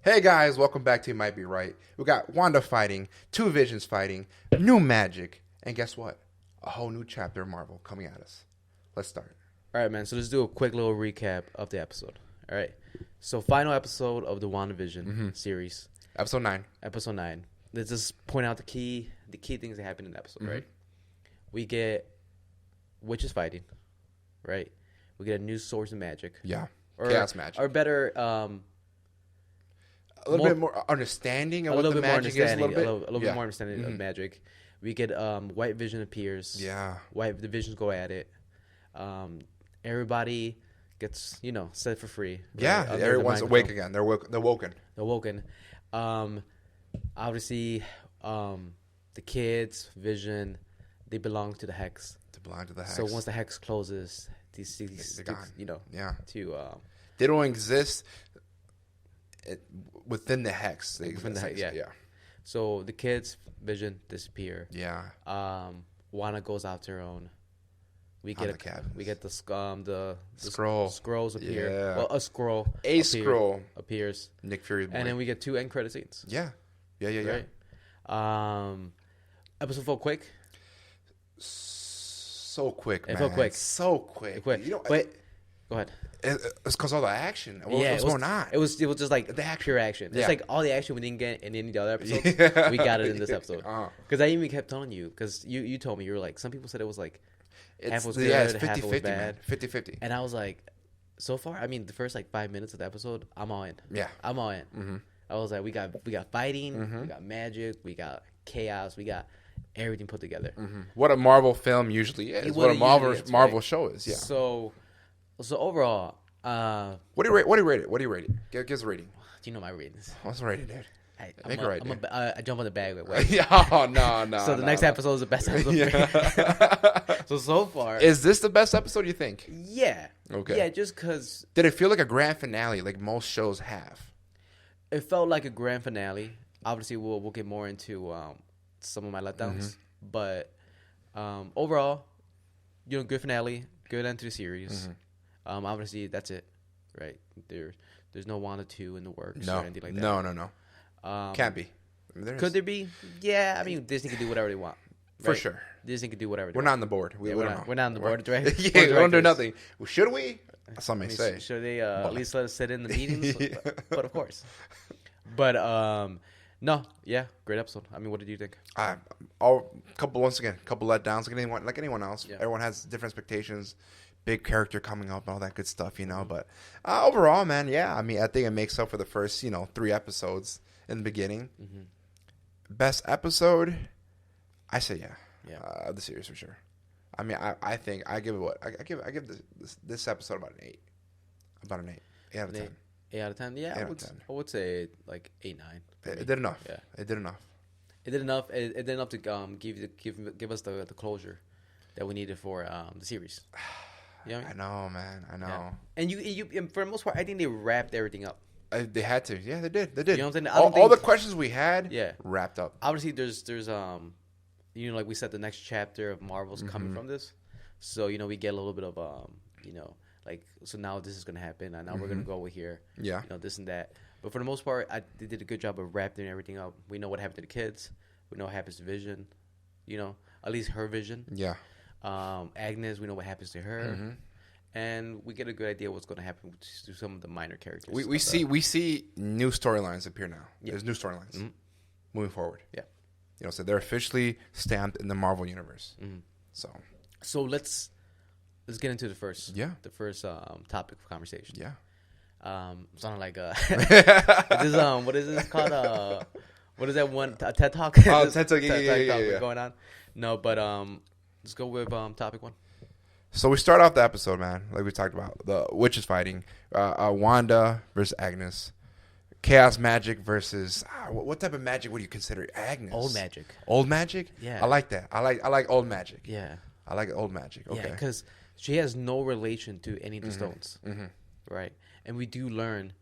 Hey guys, welcome back to You Might Be Right. We got Wanda fighting, two Visions fighting, new magic, and guess what? A whole new chapter of Marvel coming at us. Let's start. All right, man. So let's do a quick little recap of the episode. All right. So final episode of the WandaVision series. Episode 9. Episode 9. Let's just point out the key things that happen in the episode, right? We get witches fighting, right? We get a new source of magic. Yeah. Chaos magic. Or better, a little bit more understanding of what the magic is. A little bit more understanding of magic. We get White Vision appears. Yeah. The Visions go at it. Everybody gets, set for free. Right? Yeah. Everyone's awake again. They're woken. Obviously, the kids, Vision, they belong to the Hex. So once the Hex closes, these they're gone. Yeah. They don't exist within the Hex. Within the Hex, yeah. So the kids, Vision, disappear. Yeah. Wanda goes out to her own. We get the scrolls appear. Yeah. Well, a scroll appears. Nick Fury's boy. And then we get 2 end credit scenes. Yeah. Right? Episode 4 quick. So quick, man. It felt quick. So quick. Wait. Go ahead. It's because all the action. What's going on? It was just like the action. Pure action. Yeah. It's like all the action we didn't get in any of the other episodes. We got it in this episode. Because I even kept telling you, because you told me, you were like, some people said it was like half was good, it's 50-50, half was bad. 50-50. And I was like, so far, I mean, the first 5 minutes of the episode, I'm all in. Yeah. I'm all in. Mm-hmm. I was like, we got fighting, we got magic, we got chaos, we got everything put together. What a Marvel film usually is. What a Marvel show is. Yeah. So overall, what do you rate it? Give us a rating. Do you know my ratings? What's the rating, dude? I jump on the bag. No. So the next episode is the best episode. So far, is this the best episode you think? Yeah. Okay. Yeah, just because. Did it feel like a grand finale, like most shows have? It felt like a grand finale. Obviously, we'll get more into some of my letdowns, but overall, good finale, good end to the series. Obviously, that's it, right? There's no Wanda 2 in the works or anything like that. No. Can't be. Could there be? Yeah, I mean, Disney can do whatever they want. Right? For sure. Disney can do whatever they want. We're not on the board. We're not on the board, right? Yeah, we don't do nothing. Should we? Some may say. Should they at least let us sit in the meetings? But of course. But, no, yeah, great episode. I mean, what did you think? Couple letdowns, like anyone else. Yeah. Everyone has different expectations. Big character coming up and all that good stuff, But overall, man, yeah. I mean, I think it makes up for the first, 3 episodes in the beginning. Best episode, I say yeah. The series for sure. I mean, I think I give it what I give this episode about an 8. About an 8. 8 out of 10. 8 out of 10. Yeah, I would say like 8, 9. It did enough. Yeah, it did enough. It did enough. It did enough to give us the closure that we needed for the series. I know, man. I know. Yeah. And you for the most part, I think they wrapped everything up. They had to. Yeah, they did. You know what I'm saying? All the questions we had, wrapped up. Obviously, there's like we said, the next chapter of Marvel's coming from this. So we get a little bit of so now this is gonna happen, and now we're gonna go over here. Yeah. This and that. But for the most part, they did a good job of wrapping everything up. We know what happened to the kids. We know what happens to Vision. At least her Vision. Yeah. Agnes, we know what happens to her, and we get a good idea what's going to happen to some of the minor characters. We see new storylines appear now. Yeah. There's new storylines moving forward. Yeah. So they're officially stamped in the Marvel universe. So let's get into the first topic of conversation. Yeah. Sounding like what is this called? What is that one? A TED Talk? Oh, TED Talk. Yeah. Going on. No, but let's go with topic 1. So we start off the episode, man, like we talked about. The witches fighting. Wanda versus Agnes. Chaos magic versus... what type of magic would you consider Agnes? Old magic. Old magic? Yeah. I like that. I like old magic. Yeah. I like old magic. Okay. Yeah, because she has no relation to any of the stones. Right? And we do learn,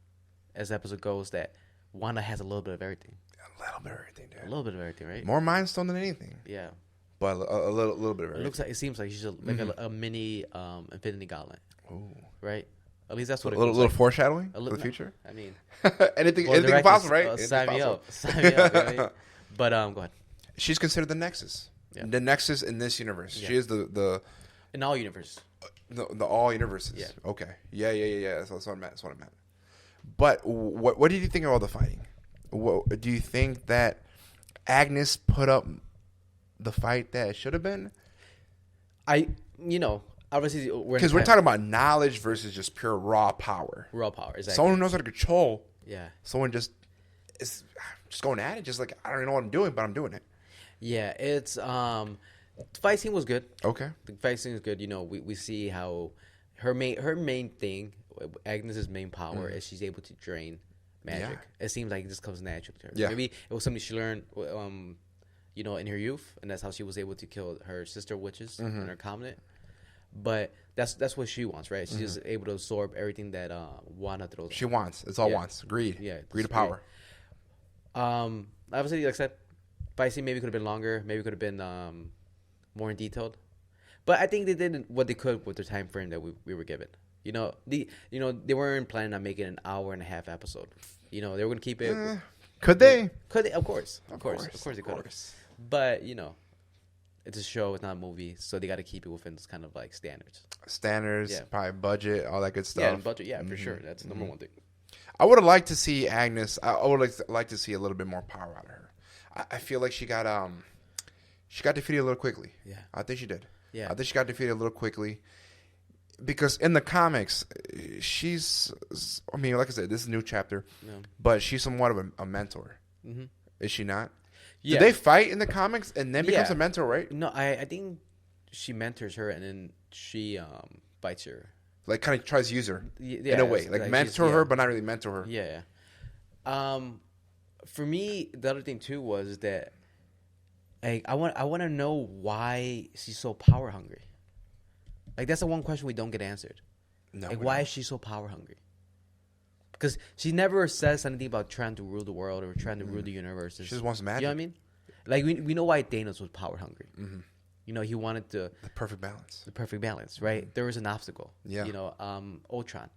as the episode goes, that Wanda has a little bit of everything. A little bit of everything, dude. A little bit of everything, right? More Mind Stone than anything. Yeah. But a little bit of everything. It seems like she's a mini Infinity Gauntlet. Ooh. Right? At least that's what a little foreshadowing for the future. I mean, anything possible, right? Sign me up. Sign me up. Right? But go ahead. She's considered the Nexus. Yeah. The Nexus in this universe. Yeah. She is the in all universes. The all universes. Yeah. Okay. Yeah. That's what I meant. That's what I meant. But what did you think of all the fighting? What, do you think that Agnes put up the fight that it should have been? Obviously, because we're talking about knowledge versus just pure raw power. Raw power, exactly. Someone who knows how to control. Yeah. Someone is just going at it, just like, I don't even know what I'm doing, but I'm doing it. Yeah, it's the fight scene was good. Okay. The fight scene is good. We see how her main thing, Agnes's main power, is she's able to drain magic. Yeah. It seems like it just comes naturally to her. Yeah. Maybe it was something she learned, in her youth, and that's how she was able to kill her sister witches and her covenant. But that's what she wants, right? She's just able to absorb everything that Wanda throws. She wants. It's all wants. Greed. Yeah. Greed of power. Obviously, like I said, fight scene maybe could have been longer. Maybe could have been more in detailed. But I think they did what they could with the time frame that we were given. They weren't planning on making an hour and a half episode. They were going to keep it. Could they? Could they? Of course they could. But it's a show, it's not a movie, so they got to keep it within this kind of like standards. Probably budget, all that good stuff. Yeah, budget, for sure. That's the number one thing. I would have liked to see Agnes. I would like to see a little bit more power out of her. I feel like she got defeated a little quickly. Yeah, I think she did. Yeah, I think she got defeated a little quickly because in the comics, she's. I mean, like I said, this is a new chapter, but she's somewhat of a mentor. Mm-hmm. Is she not? Yeah. Did they fight in the comics and then becomes a mentor, right? No, I think she mentors her and then she fights her. Like kind of tries to use her in a way. Like mentor her, but not really mentor her. Yeah. For me, the other thing too was that I want to know why she's so power hungry. Like that's the one question we don't get answered. No. Like why is she so power hungry? Because she never says anything about trying to rule the world or trying to rule the universe. She just wants magic. You know what I mean? Like we know why Thanos was power hungry. Mm-hmm. He wanted the perfect balance. The perfect balance, right? Mm-hmm. There was an obstacle. Yeah. Ultron.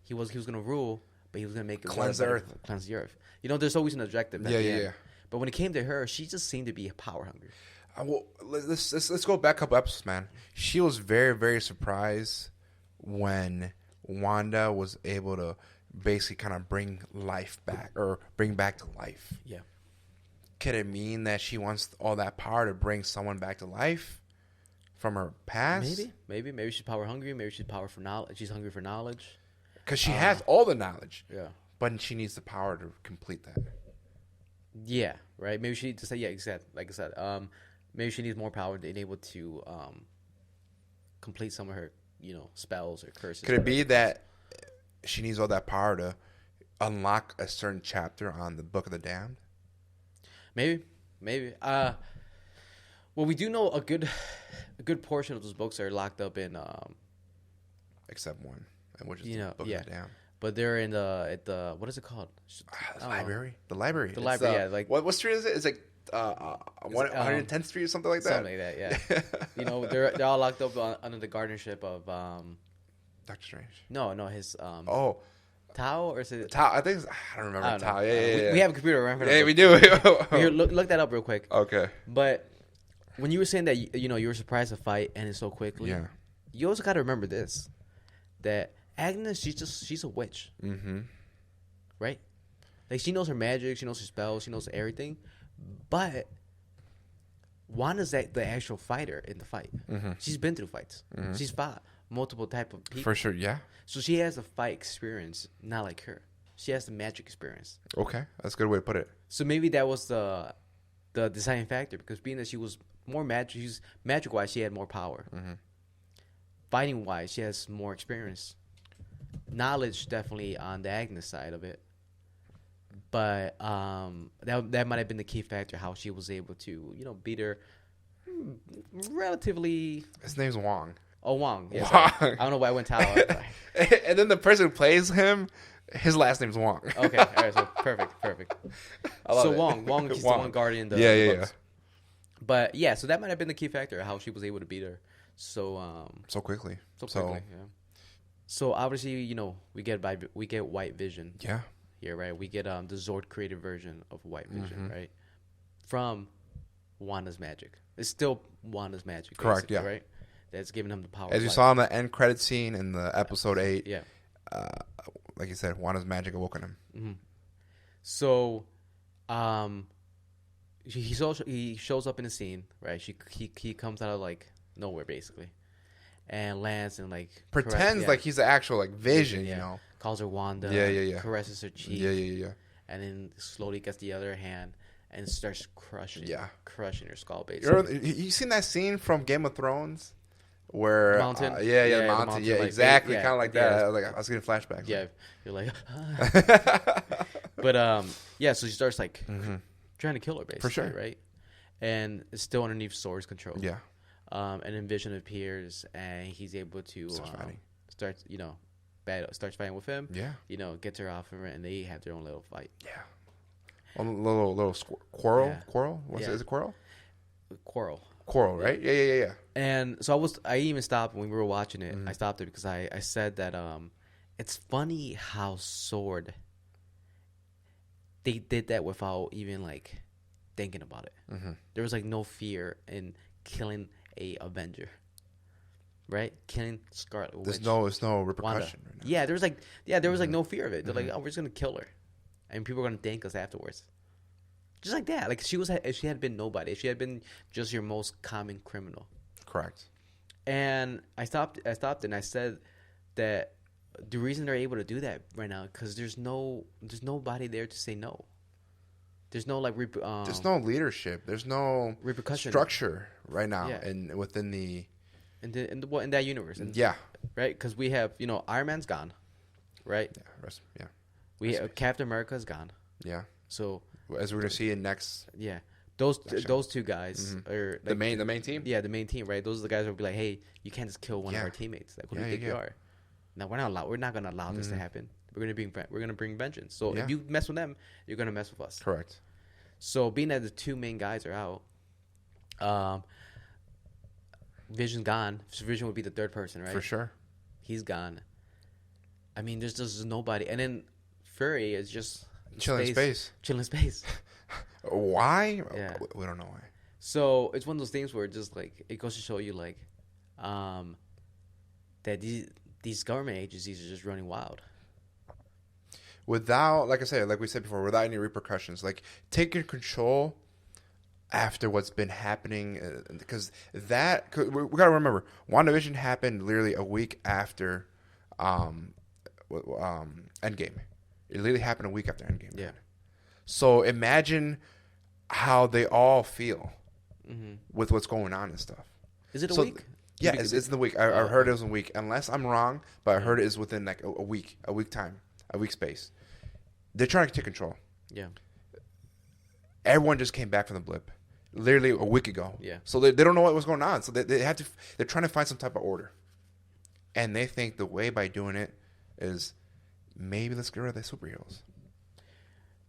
He was going to rule, but he was going to make it cleanse the earth. Cleanse the earth. There's always an objective. Yeah. But when it came to her, she just seemed to be power hungry. Well, let's go back a couple episodes, man. She was very, very surprised when Wanda was able to basically kind of bring life back or bring back to life. Yeah. Could it mean that she wants all that power to bring someone back to life from her past? Maybe she's power hungry. Maybe she's power for knowledge. She's hungry for knowledge. Because she has all the knowledge. Yeah. But she needs the power to complete that. Yeah. Right. Maybe she needs to say exactly like I said. Maybe she needs more power to be able to complete some of her spells or curses. Could it be that she needs all that power to unlock a certain chapter on the Book of the Damned? Maybe. Well, we do know a good portion of those books are locked up in. Except one, which is the Book of the Damned. But they're in the what is it called? The library. The library. The library. Yeah. Like what street is it? It's like 110th Street or something like that. Something like that. Yeah. They're all locked up under the guardianship of Doctor Strange. No, his Tao or is it Tao? I think I don't remember. Tao. Yeah. We have a computer around. Yeah, we do. Here, look that up real quick. Okay. But when you were saying that you were surprised to fight and it's so quickly, you also got to remember this: that Agnes, she's a witch, right? Like she knows her magic, she knows her spells, she knows everything, but Wanda's the actual fighter in the fight. Mm-hmm. She's been through fights. Mm-hmm. She's fought multiple type of people. For sure, yeah. So she has the fight experience, not like her. She has the magic experience. Okay, that's a good way to put it. So maybe that was the deciding factor, because being that she was more magic wise, she had more power. Mm-hmm. Fighting wise, she has more experience. Knowledge definitely on the Agnes side of it. But that might have been the key factor, how she was able to, beat her relatively. His name's Wong. Oh, Wong. Yeah, Wong. I don't know why I went Tao. And then the person who plays him, his last name's Wong. Okay, all right, so perfect. I love it. Wong, he's the one guardian. Yeah. But yeah, so that might have been the key factor, how she was able to beat her so quickly. So quickly. Yeah. So obviously, we get White Vision. Yeah. Here, right? We get the Zord created version of White Vision, right? From Wanda's magic. It's still Wanda's magic. Correct. Yeah. Right. That's giving him the power. As you saw in the end credit scene in the episode 8. Yeah. Like you said, Wanda's magic awoken him. Mm-hmm. So, he shows up in the scene, right? He comes out of like nowhere basically, and lands and like pretends like he's the actual like Vision, you know. Calls her Wanda. Yeah. Caresses her cheek. Yeah. And then slowly gets the other hand and starts crushing her skull basically. You seen that scene from Game of Thrones? Where the mountain, the mountain, like, exactly, kind of like that. I was getting flashbacks. Yeah, you're like, but so she starts like trying to kill her basically, for sure, right? And it's still underneath Sword's control. Yeah. And then Vision appears, and he's able to starts fighting with him. Yeah. Gets her off of it, and they have their own little fight. Yeah. A little quarrel. Yeah. Quarrel. Is it quarrel? Quarrel, right? Yeah. And so I even stopped when we were watching it. I stopped it because I said that it's funny how Sword, they did that without even like thinking about it. There was like no fear in killing a Avenger, right? Killing Scarlet Witch. There's no repercussion. Right now. Yeah, there was like no fear of it. They're like, oh, we're just gonna kill her, and people are gonna thank us afterwards. Just like that. Like if she had been nobody, if she had been just your most common criminal. Correct. And I stopped and I said that the reason they're able to do that right now because there's nobody there to say no. There's no like there's no leadership. There's no repercussion structure right now, and within in that universe. Right, because we have Iron Man's gone, right? Yeah. We have Captain America's gone. Yeah. So as we're gonna see in next. Yeah. Those two guys are like, the main team. Yeah, the main team, right? Those are the guys who will be like, "Hey, you can't just kill one of our teammates. Like, who do you think you are?" Now we're not gonna allow this to happen. We're gonna bring vengeance. So if you mess with them, you're gonna mess with us. Correct. So being that the two main guys are out, Vision's gone. Vision would be the third person, right? For sure. He's gone. I mean, there's just nobody, and then Fury is just chilling in space. Why? Yeah. We don't know why. So it's one of those things where just like it goes to show you like that these government agencies are just running wild. Without, like I said, like we said before, without any repercussions. Like taking control after what's been happening, because we got to remember, WandaVision happened literally a week after Endgame. It literally happened a week after Endgame. Yeah. So imagine how they all feel with what's going on and stuff. Is it a week? Yeah, it's in the week. I heard it was a week. Unless I'm wrong, but I heard it is within like a week time, a week space. They're trying to take control. Yeah. Everyone just came back from the blip, literally a week ago. Yeah. So they don't know what was going on. So they have to. They're trying to find some type of order, and they think the way by doing it is maybe let's get rid of the superheroes.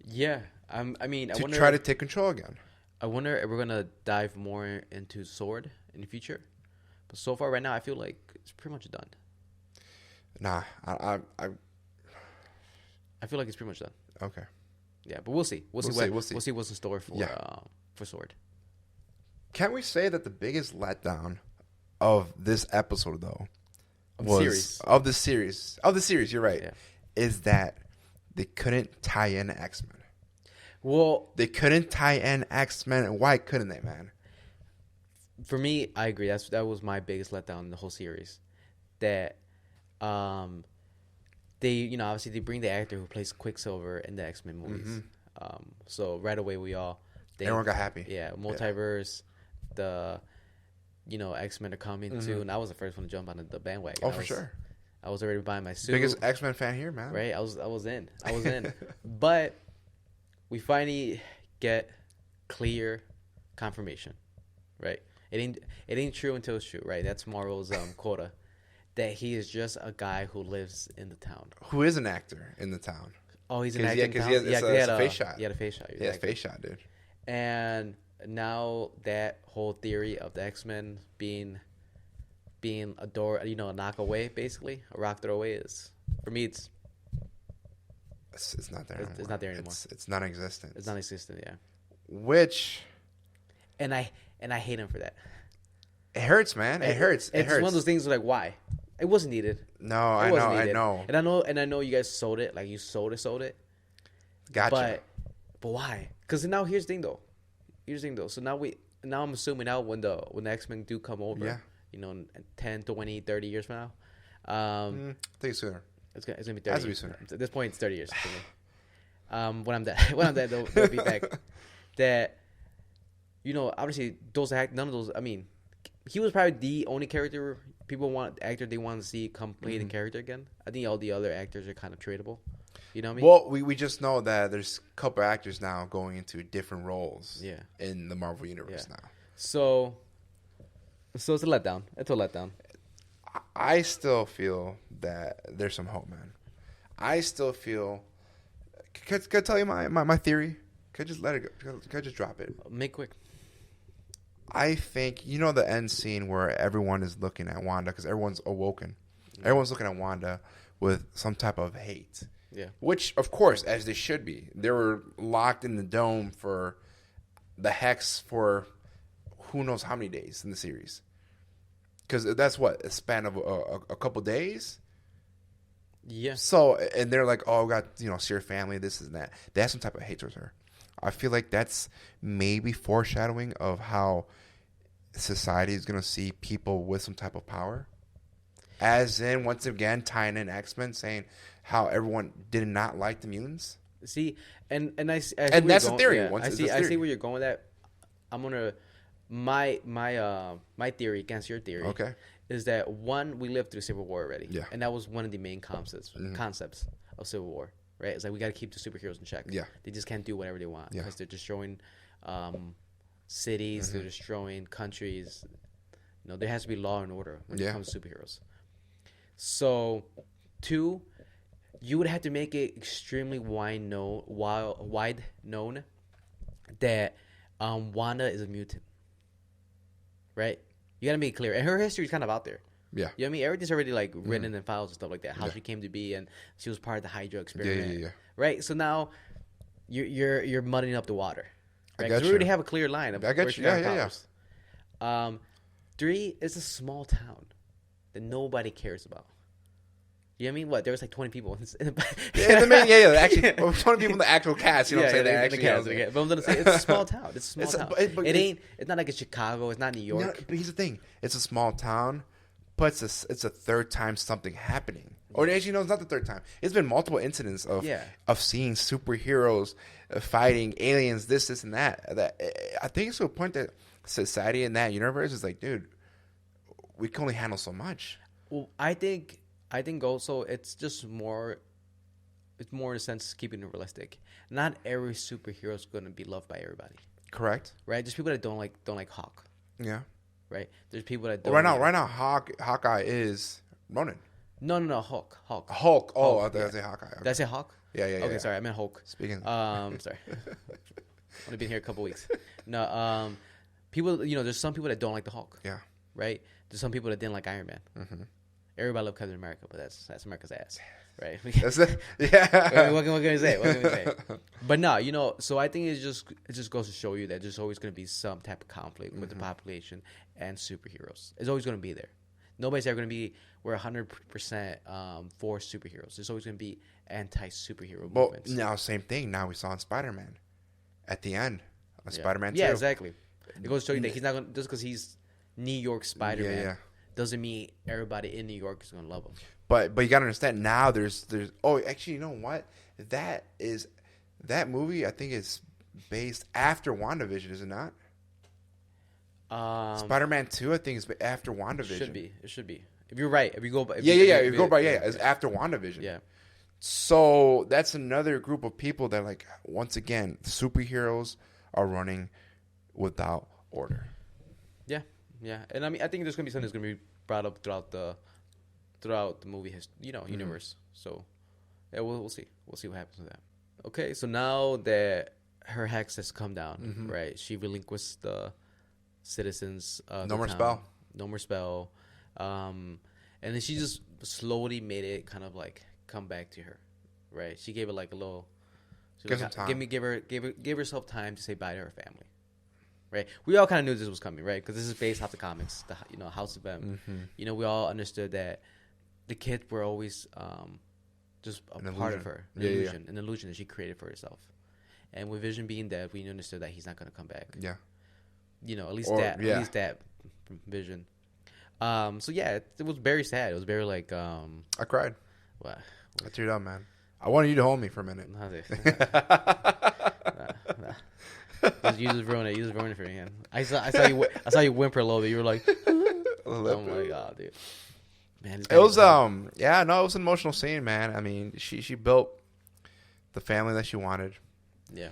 Yeah, I wonder, try to take control again. I wonder if we're gonna dive more into Sword in the future. But so far, right now, I feel like it's pretty much done. Nah, I feel like it's pretty much done. Okay. Yeah, but we'll see. We'll see what's in store for Sword. Can we say that the biggest letdown of this episode, though, of the series? You're right. Yeah. Is that they couldn't tie in X-Men. Well, they couldn't tie in X-Men. Why couldn't they, man? For me, I agree. That was my biggest letdown in the whole series. That, they obviously they bring the actor who plays Quicksilver in the X-Men movies. So right away everyone got happy. Yeah, multiverse, the X-Men are coming too, and I was the first one to jump on the bandwagon. Oh, for sure. I was already buying my suit. Biggest X-Men fan here, man. Right, I was in. But we finally get clear confirmation, right? It ain't true until it's true, right? That's Marvel's quota. That he is just a guy who lives in the town. Who is an actor in the town? Oh, he's an actor in town? Because he had a face shot. He had a face shot. He had a face shot, dude. And now that whole theory of the X-Men being being a door, a knock away, basically a rock throw away is for me. It's not there. It's not there anymore. It's non-existent. It's non-existent. Yeah. Which, and I hate him for that. It hurts, man. It hurts. It's one of those things like why it wasn't needed. No, I know. And I know you guys sold it. Like you sold it. Gotcha. But why? Because now here's the thing though. So now I'm assuming now when the X-Men do come over, 10, 20, 30 years from now. I think sooner. It's gonna be 30. It has to be sooner. At this point, it's 30 years for me. When I'm dead, they'll be back. That obviously none of those. I mean, he was probably the only actor they want to see come play the character again. I think all the other actors are kind of tradable. You know what I mean? Well, we just know that there's a couple actors now going into different roles. In the Marvel universe now. So it's a letdown. It's a letdown. I still feel that there's some hope, man. I still feel. Could I tell you my theory? Could I just let it go? Could I just drop it? Make quick. I think the end scene where everyone is looking at Wanda because everyone's awoken. Yeah. Everyone's looking at Wanda with some type of hate. Yeah. Which, of course, as they should be. They were locked in the dome for the hex for who knows how many days in the series. Because that's what, a span of a couple days? Yeah. So, and they're like, oh, we got, see your family, this and that. They have some type of hate towards her. I feel like that's maybe foreshadowing of how society is going to see people with some type of power. As in, once again, tying in X-Men, saying how everyone did not like the mutants. See, and I see and that's the theory. Yeah, I see where you're going with that. I'm gonna my theory against your theory. Okay. Is that one, we lived through Civil War already. Yeah. And that was one of the main concepts of Civil War, right? It's like we got to keep the superheroes in check. Yeah. They just can't do whatever they want because they're destroying cities, they're destroying countries. There has to be law and order when it comes to superheroes. So, two, you would have to make it extremely wide known that Wanda is a mutant, right? You gotta make it clear, and her history is kind of out there. Yeah, you know what I mean? Everything's already like written in files and stuff like that. How she came to be, and she was part of the Hydra experiment. Yeah. Right. So now you're muddying up the water. Right? Because we already have a clear line of where she got powers. Three, it's a small town that nobody cares about. You know what I mean? What? There was like 20 people. Actually, 20 people in the actual cast. You know what I'm saying? The cast. But I'm gonna say it's a small town. It's a small town. It's not like it's Chicago. It's not New York. No, but here's the thing: it's a small town, but it's a third time something happening. Or actually, no, it's not the third time. It's been multiple incidents of seeing superheroes fighting aliens, this, and that. That I think it's to a point that society in that universe is like, dude, we can only handle so much. Well, I think also it's just more. It's more in a sense keeping it realistic. Not every superhero is going to be loved by everybody. Correct. Right. There's people that don't like Hawk. Yeah. Right. There's people that don't. Right now, Hawkeye is Ronan. No, Hulk. Oh, Hulk, I thought I say Hawkeye. Okay. Did I say Hawk? Yeah. Okay, sorry, I meant Hulk. Speaking. Sorry. Only been here a couple weeks. No, people. There's some people that don't like the Hulk. Yeah. Right. There's some people that didn't like Iron Man. Mm-hmm. Everybody loved Captain America, but that's America's ass, right? That's it. Yeah. What can we say? But no, so I think it just goes to show you that there's always going to be some type of conflict with the population and superheroes. It's always going to be there. Nobody's ever going to be we're 100% for superheroes. There's always going to be anti-superhero movements. Now same thing. Now we saw in Spider-Man at the end of Spider-Man 2. Yeah, exactly. It goes to show you that he's not going just because he's New York Spider-Man. Yeah. Doesn't mean everybody in New York is gonna love him. But you gotta understand now. There's actually, you know what? That movie I think is based after WandaVision, is it not? Spider-Man 2 I think is after WandaVision. It should be. If you're right, if you go by, it's after WandaVision. Yeah. So that's another group of people that like once again superheroes are running without order. Yeah, and I mean, I think there's gonna be something that's gonna be brought up throughout the movie, universe. So, yeah, we'll see. We'll see what happens with that. Okay, so now that her hex has come down, right? She relinquished the citizens. No more spell. No more spell. And then she just slowly made it kind of like come back to her, right? She gave it like a little. Give some time. Give herself time to say bye to her family, right? We all kind of knew this was coming, right? Because this is based off the comics, House of M. Mm-hmm. We all understood that the kids were always just a part of her, an illusion that she created for herself. And with Vision being dead, we understood that he's not going to come back. Yeah. At least that from Vision. So yeah, it was very sad. It was very like I cried. What? I teared up, man. I wanted you to hold me for a minute. Nah. You just ruined it. You just ruined it for me, man. I saw you whimper a little bit. You were like, oh my god, dude. Man, it was it was an emotional scene, man. I mean, she built the family that she wanted. Yeah.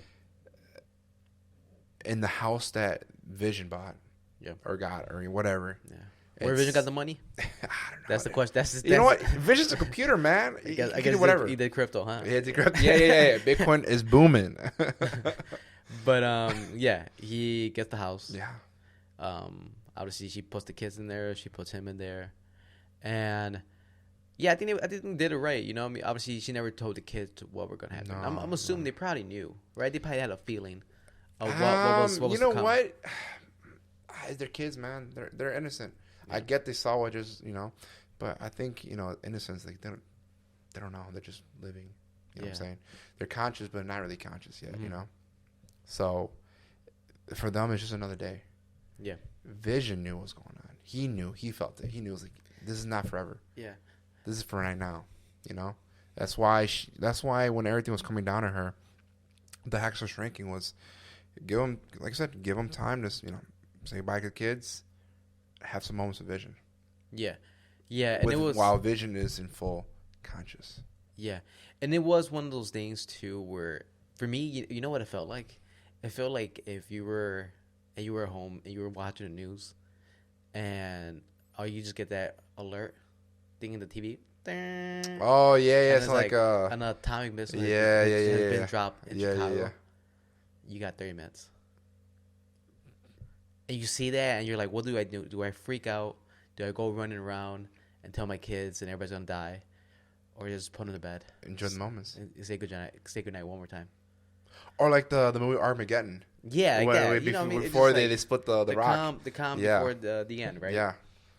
In the house that Vision bought. Yeah. Or got, or whatever. Yeah. Where Vision got the money? I don't know. That's the question. That's you know what? Vision's a computer, man. I guess whatever. He did crypto, huh? He did crypto. Yeah. Bitcoin is booming. But he gets the house. Yeah. Obviously she puts the kids in there. She puts him in there, and yeah, I think they did it right. I mean, obviously she never told the kids what we're gonna happen. No, I'm assuming they probably knew, right? They probably had a feeling of what was you know to come. what? They're kids, man. They're innocent. Yeah. I get they saw what but I think innocence. Like they don't know. They're just living. You know what I'm saying? They're conscious, but not really conscious yet. Mm-hmm. So for them, it's just another day. Yeah. Vision knew what was going on. He knew. He felt it. He knew it was like, this is not forever. Yeah. This is for right now. That's why when everything was coming down to her, the hacks were shrinking. Was give them, like I said, give them time to say goodbye to the kids, have some moments of Vision. Yeah. And it was while Vision is in full conscious. Yeah, and it was one of those things too where for me, you know what it felt like? It felt like if you were at home and you were watching the news, and you just get that alert thing in the TV. Oh yeah, it's like an atomic missile. Yeah, has been dropped in Chicago. Yeah. You got 30 minutes, and you see that, and you're like, "What do I do? Do I freak out? Do I go running around and tell my kids and everybody's gonna die, or just put them to bed, enjoy the moments, and say good night one more time?" Or like the movie Armageddon. Yeah, before they split the rock. The calm before the end, right? Yeah.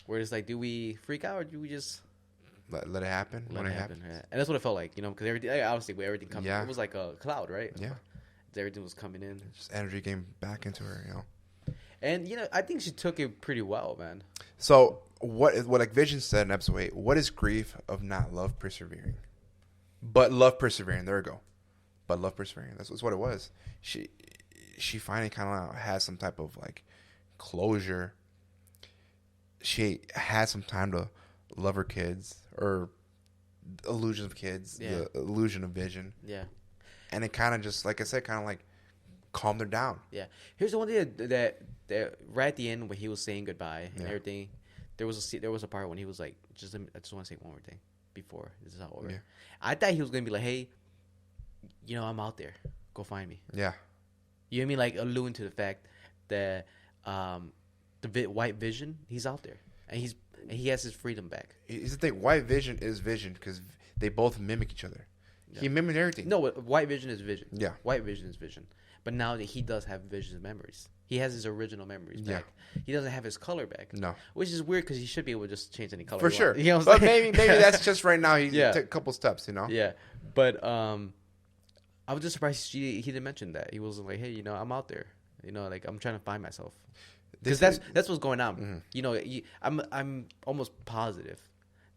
Where it's like, do we freak out or do we just let it happen? Let it happen. Yeah. And that's what it felt like, because everything, obviously, with everything coming, it was like a cloud, right? Yeah. Everything was coming in. Just energy came back into her, And I think she took it pretty well, man. So what like Vision said in episode 8? What is grief of not love persevering? But love persevering. There we go. But love persevering. That's what it was. She finally kind of has some type of like closure. She had some time to love her kids, or illusion of kids, the illusion of Vision. Yeah. And it kind of just, like I said, kind of like calmed her down. Yeah. Here's the one thing that right at the end when he was saying goodbye and everything, there was a part when he was like, I just want to say one more thing before this is all over. Yeah. I thought he was gonna be like, hey, I'm out there. Go find me. Yeah. You know what I mean? Like alluding to the fact that the White Vision, he's out there, and he has his freedom back. Here's the thing: White Vision is Vision because they both mimic each other. Yeah. He mimicked everything. No, White Vision is Vision. Yeah, White Vision is Vision. But now that he does have Vision's memories, he has his original memories back. He doesn't have his color back. No, which is weird because he should be able to just change any color. For sure. You know what But I'm saying? maybe that's just right now. He took a couple steps. Yeah, but I was just surprised he didn't mention that. He was like, hey, I'm out there. Like I'm trying to find myself. Because that's what's going on. Mm-hmm. I'm almost positive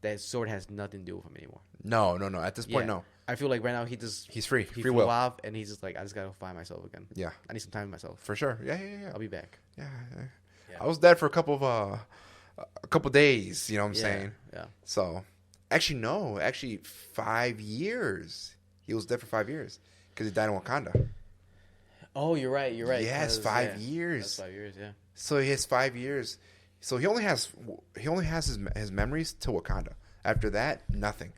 that Sword has nothing to do with him anymore. No. At this point, no. I feel like right now he's free. Free will. Off, and he's just like, I just gotta find myself again. Yeah. I need some time with myself. For sure. Yeah. I'll be back. Yeah. I was dead for a couple days. You know what I'm saying? Yeah. So, actually 5 years. He was dead for 5 years because he died in Wakanda. Oh, you're right. Yes, 5 years. That's 5 years. Yeah. So he has 5 years. So he only has his memories to Wakanda. After that, nothing.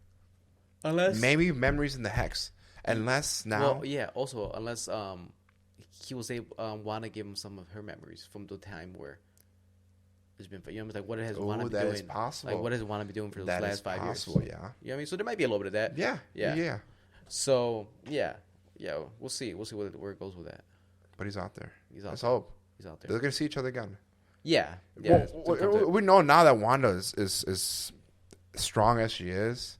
Unless maybe memories in the hex. Unless now. Well, yeah. Also, unless he was able, Wanda gave him some of her memories from the time where It's been, you know, it's like what has Wanda been doing? That is possible. Like what has Wanda been doing for the last 5 years? Yeah. You know what I mean? So there might be a little bit of that. Yeah. So yeah, we'll see where it goes with that. But he's out there. Let's hope. He's out there. They're gonna see each other again. Yeah. Well, we know now that Wanda is strong as she is.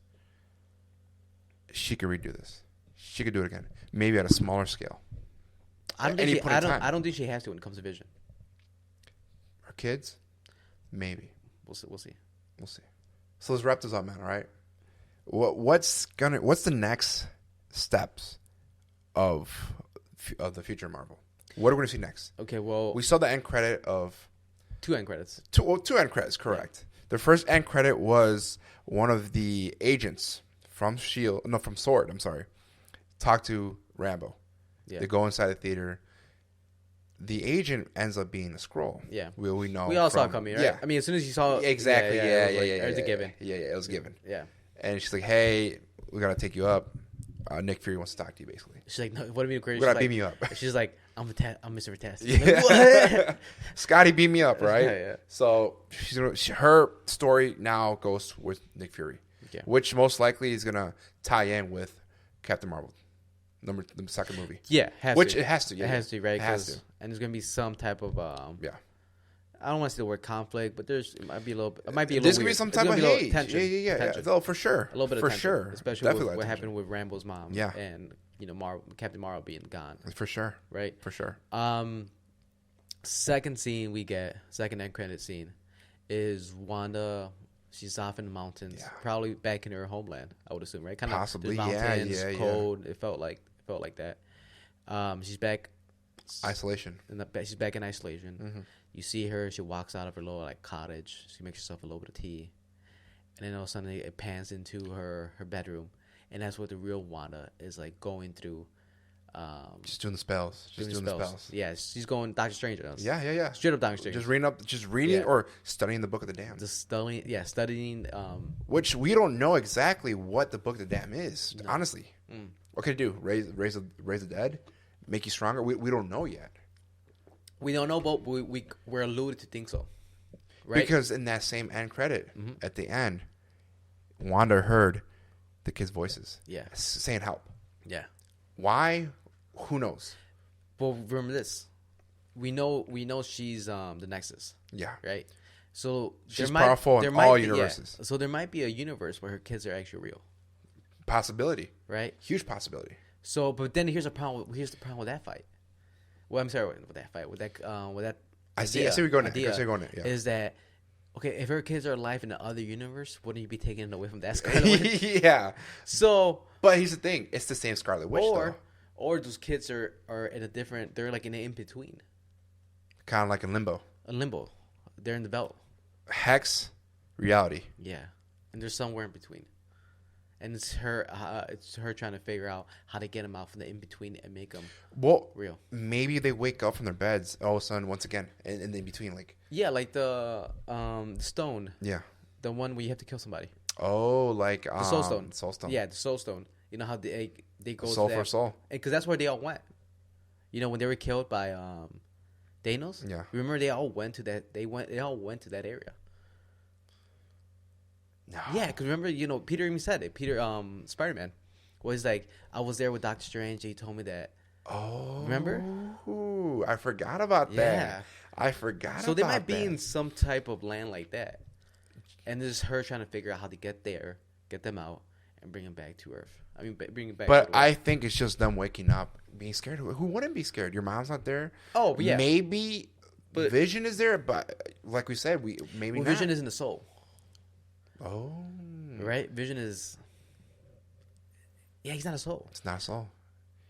She could redo this. She could do it again. Maybe at a smaller scale. I don't think she has to when it comes to Vision. Her kids, maybe. We'll see. So let's wrap this up, man. All right. What's the next steps of the future Marvel? What are we going to see next? Okay, well, we saw the end credit of 2 end credits. Two end credits, correct. Yeah. The first end credit was one of the agents from from Sword. I'm sorry. Talk to Rambo. Yeah. They go inside the theater. The agent ends up being a Skrull. Yeah. We know. We all saw it coming, right? Yeah. I mean, as soon as you saw it. Exactly. It was a given. Yeah, it was given. Yeah. And she's like, hey, we got to take you up. Nick Fury wants to talk to you, basically. She's like, no, what do you mean crazy? We got to beam you up. She's like, I'm Mr. Fantastic. Yeah. Like, what? Scotty, beam me up, right? Yeah. So her story now goes with Nick Fury, which most likely is going to tie in with Captain Marvel. The second movie. Yeah, it has to. Yeah, it has to, right? It has to. And there's gonna be some type of I don't want to say the word conflict, but it might be a little. There's gonna be some type of hate. Tension. Yeah. Oh, for sure. A little bit of tension, sure. Especially with what happened with Rambo's mom. Yeah. And Captain Marvel being gone. For sure. Right. For sure. Second end credit scene, is Wanda. She's off in the mountains, probably back in her homeland. I would assume, right? Kind of possibly. Mountains, cold. Yeah. It felt like that. She's back. Isolation. She's back in isolation. Mm-hmm. You see her. She walks out of her little cottage. She makes herself a little bit of tea, and then all of a sudden it pans into her bedroom, and that's what the real Wanda is like going through. Just doing the spells. Just doing the spells. Yeah, she's going Doctor Strange. Yeah. Straight up Doctor Strange. Just reading or studying the Book of the Damned. Just studying. Which we don't know exactly what the Book of the Damned is. No. Honestly, what could it do? Raise the dead? Make you stronger? We don't know yet. We don't know, but we're alluded to think so. Right? Because in that same end credit, at the end, Wanda heard the kids' voices. Yeah. Saying help. Yeah. Why? Who knows? Well, remember this. We know she's the Nexus. Yeah. Right? So she's powerful in all universes. Yeah. So there might be a universe where her kids are actually real. Possibility. Right? Huge possibility. So, but then here's the problem with that fight. Well, I'm sorry, with that fight. With that I see we're going idea there. Yeah. Is that okay, if her kids are alive in the other universe, wouldn't you be taking it away from that Scarlet Witch? Yeah. So, but here's the thing: it's the same Scarlet Witch, or those kids are in a different. They're like in between. Kind of like in limbo. In limbo, they're in the belt. Hex, reality. Yeah, and they're somewhere in between, and it's her trying to figure out how to get them out from the in between and make them real. Maybe they wake up from their beds all of a sudden once again, and in between, like the stone. Yeah, the one where you have to kill somebody. Oh, like the soul stone. Soul stone. Yeah, the soul stone. You know how they go soul for soul, because that's where they all went. You know when they were killed by Thanos. Yeah, remember they all went to that. They all went to that area. No. Yeah, because remember, Peter even said it. Spider-Man was like, I was there with Doctor Strange. And he told me that. Oh, remember? Ooh, I forgot about that. Yeah, I forgot. So they might be in some type of land like that, and this is her trying to figure out how to get there, get them out, and bring them back to Earth. I mean, bring them back. But I think it's just them waking up, being scared. Who wouldn't be scared? Your mom's not there. Oh, but yeah. Maybe Vision is there, but like we said, maybe not. Vision isn't a soul. Oh. Right? Vision is... Yeah, he's not a soul. It's not a soul.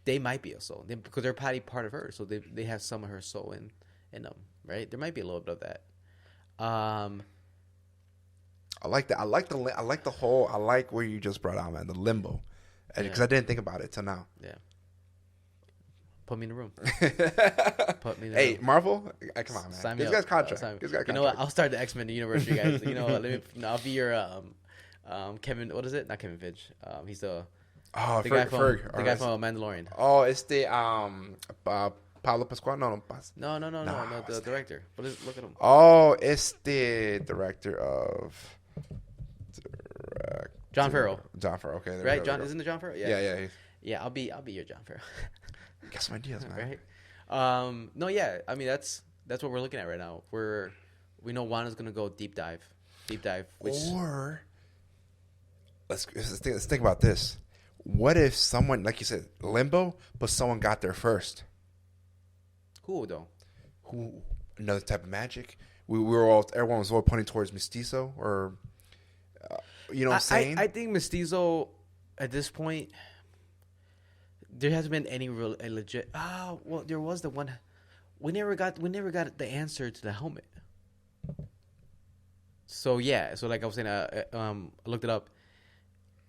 They might be a soul. Because they're probably part of her. So they have some of her soul in them. Right? There might be a little bit of that. I like that. I like the whole... I like where you just brought out, man. The limbo. Because I didn't think about it till now. Yeah. Put me in the room. Hey, Marvel, come on, man. Sign this guy's contract. You know what? I'll start the X-Men universe, you guys. You know what? I'll be your Kevin. What is it? Not Kevin Feige. He's the guy from Mandalorian. Oh, it's the Pablo Pascual? No. No. The director. But look at him. Oh, it's the director of... John Farrell. John Farrell, okay. Right, John, isn't it John Farrell? Yeah. Yeah, I'll be your John Farrell. Get some ideas, man. Right? No, yeah. I mean, that's what we're looking at right now. We know Wanda's gonna go deep dive. Or let's think about this. What if someone, like you said, limbo, but someone got there first? Who though? Who? Another type of magic. Everyone was all pointing towards Mestizo, or you know what I'm saying? I think Mestizo at this point, there hasn't been any real legit. Well, there was the one. We never got the answer to the helmet. So yeah, like I was saying, I looked it up.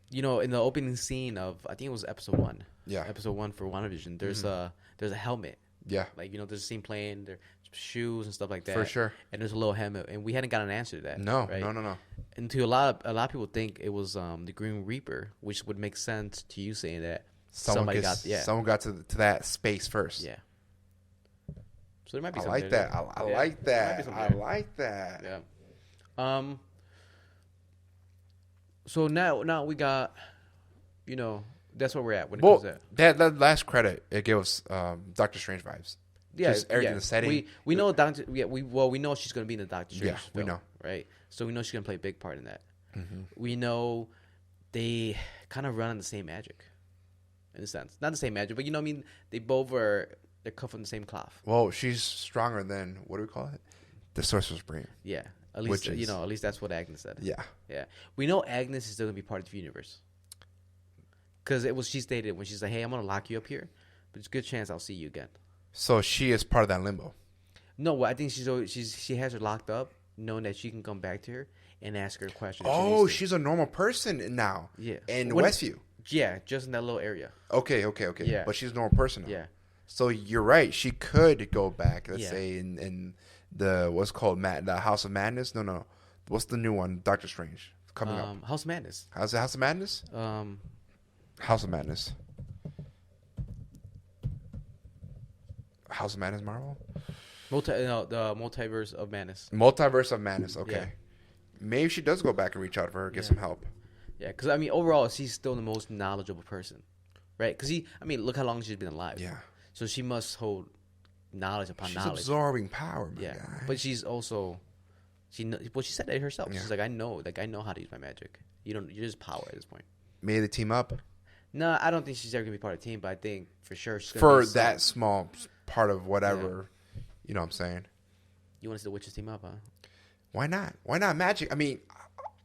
You know, in the opening scene of, I think it was episode 1. Yeah. Episode 1 for WandaVision. There's a helmet. Yeah. Like, you know, there's a scene playing, there's shoes and stuff like that. For sure. And there's a little helmet, and we hadn't got an answer to that. No, right? no. And to a lot of people think it was the Green Reaper, which would make sense to you saying that someone got to that space first. Yeah. So there might be I something like that. I like that. I like that. Yeah. So now we got, you know, that's where we're at when it comes to that last credit, it gave us Doctor Strange vibes. Yeah, just everything, the setting. We know we know she's gonna be in the Doctor Strange. Yeah, film, we know, right? So we know she's gonna play a big part in that. Mm-hmm. We know they kind of run on the same magic, in a sense. Not the same magic, but you know what I mean. They're cut from the same cloth. Well, she's stronger than, what do we call it? The Sorcerer's Brain. Yeah, at least at least that's what Agnes said. Yeah. We know Agnes is still gonna be part of the universe. Because she stated when she's like, "Hey, I'm gonna lock you up here, but there's a good chance I'll see you again." So she is part of that limbo. No, I think she has her locked up, knowing that she can come back to her and ask her questions. Oh, she's a normal person now. Yeah, in Westview. Yeah, just in that little area. Okay. Yeah, but she's a normal person now. Yeah. So you're right. She could go back. Let's say in the what's called the House of Madness. No. What's the new one? Doctor Strange coming up. House of Madness. How's it? House of Madness. House of Madness. House of Madness, Marvel. The Multiverse of Madness. Multiverse of Madness. Okay. Yeah. Maybe she does go back and reach out for her, get some help. Yeah, because I mean, overall, she's still the most knowledgeable person, right? Because look how long she's been alive. Yeah. So she must hold knowledge upon knowledge. She's absorbing power, my guy. But she's also, she said that herself. Yeah. She's like, I know how to use my magic. You're just power at this point. Maybe they team up. No, I don't think she's ever gonna be part of the team. But I think for sure she's gonna be that small part of whatever. Yeah. You know what I'm saying? You want to see the witches team up, huh? Why not? Why not magic? I mean,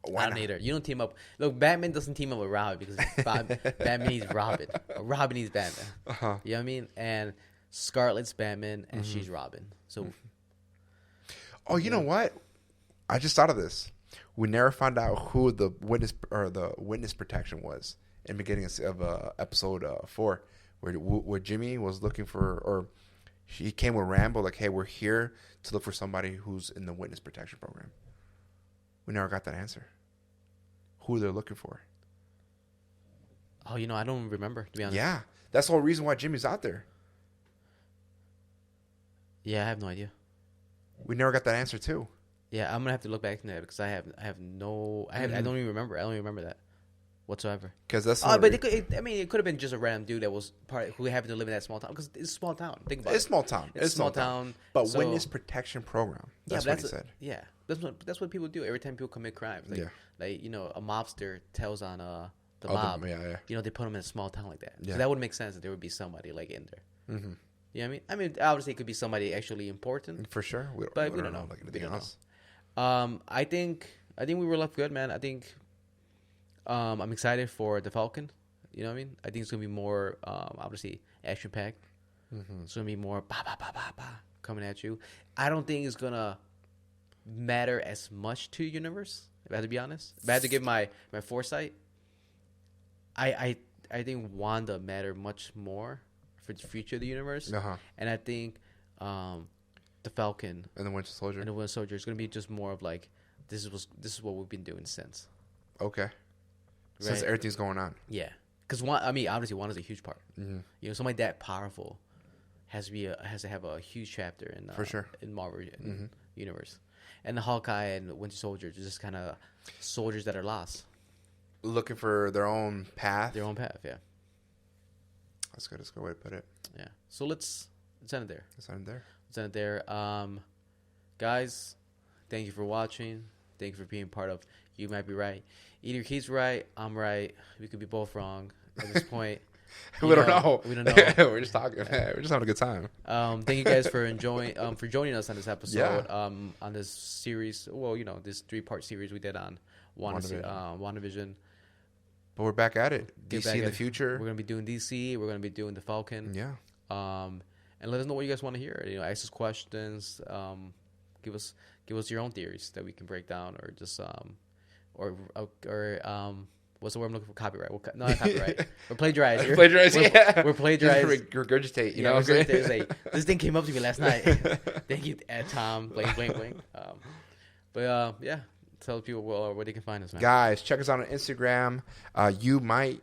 why not? Either. You don't team up. Look, Batman doesn't team up with Robin because Batman needs Robin. Robin needs Batman. Uh-huh. You know what I mean? And Scarlet's Batman, and she's Robin. So. Oh, you know what? I just thought of this. We never found out who the witness protection was in the beginning of episode 4, where Jimmy was looking for, or he came with Rambo, like, hey, we're here to look for somebody who's in the witness protection program. We never got that answer. Who they're looking for. Oh, I don't remember, to be honest. Yeah. That's the whole reason why Jimmy's out there. Yeah, I have no idea. We never got that answer, too. Yeah, I'm going to have to look back into that because I don't even remember. I don't even remember that whatsoever. Because that's but it could have been just a random dude that was who happened to live in that small town because it's a small town. Think about it. It's small town. It's small town. But witness protection program. That's what he said. Yeah, that's what people do every time people commit crimes. Like, a mobster tells on the mob. They put them in a small town like that. Yeah. So that would make sense that there would be somebody like in there. Mm-hmm. You know what I mean? Obviously it could be somebody actually important for sure. We don't know like anything else. I think we were left good, man. I think I'm excited for the Falcon. You know what I mean? I think it's gonna be more obviously action packed. Mm-hmm. It's gonna be more coming at you. I don't think it's gonna matter as much to the universe. If I have to be honest, if I had to give my foresight, I think Wanda mattered much more for the future of the universe. Uh-huh. And I think the Falcon and the Winter Soldier is going to be just more of like this is what we've been doing since. Okay. Right? Since everything's going on. Yeah. Because obviously Wanda's a huge part. Mm-hmm. Somebody that powerful has to have a huge chapter in for sure in Marvel universe. And the Hawkeye and Winter Soldier are just kind of soldiers that are lost, looking for their own path. Their own path, yeah. That's good. That's a good way to put it. Yeah. So let's end it there. Let's end it there. Let's end it there. Guys, thank you for watching. Thank you for being part of You Might Be Right. Either he's right, I'm right. We could be both wrong at this point. We don't know. We don't know. We're just talking. We're just having a good time. Thank you guys for for joining us on this episode. Yeah. On this series. Well, this 3-part series we did on WandaVision. But we're back at it. Get DC back in at the it. future. We're gonna be doing DC. We're gonna be doing the Falcon. Yeah. And let us know what you guys want to hear. Ask us questions. Give us your own theories that we can break down, or just or what's the word I'm looking for? Copyright. No, not copyright. We're plagiarizing. We're plagiarizing. Regurgitate. You know what what I'm saying? This thing came up to me last night. Thank you, Tom. Blank, blank, blank. But yeah, tell people where they can find us, man. Guys, check us out on Instagram. You might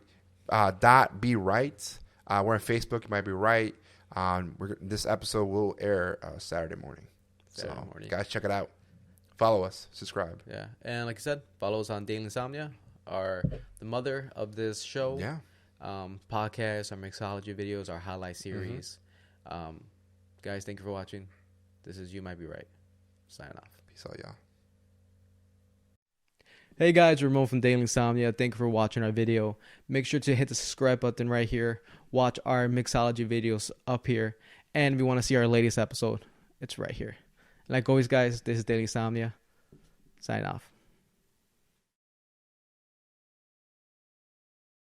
be right. We're on Facebook. You might be right. This episode will air Saturday morning. Saturday morning. Guys, check it out. Follow us. Subscribe. Yeah, and like I said, follow us on Daily Insomnia, the mother of this show. Yeah. Podcast, our mixology videos, our highlight series. Guys, thank you for watching. This is You Might Be Right. Signing off. Peace out, y'all. Hey guys, Ramon from Daily Insomnia. Thank you for watching our video. Make sure to hit the subscribe button right here. Watch our mixology videos up here. And if you want to see our latest episode, it's right here. Like always, guys, this is Daily Insomnia. Sign off.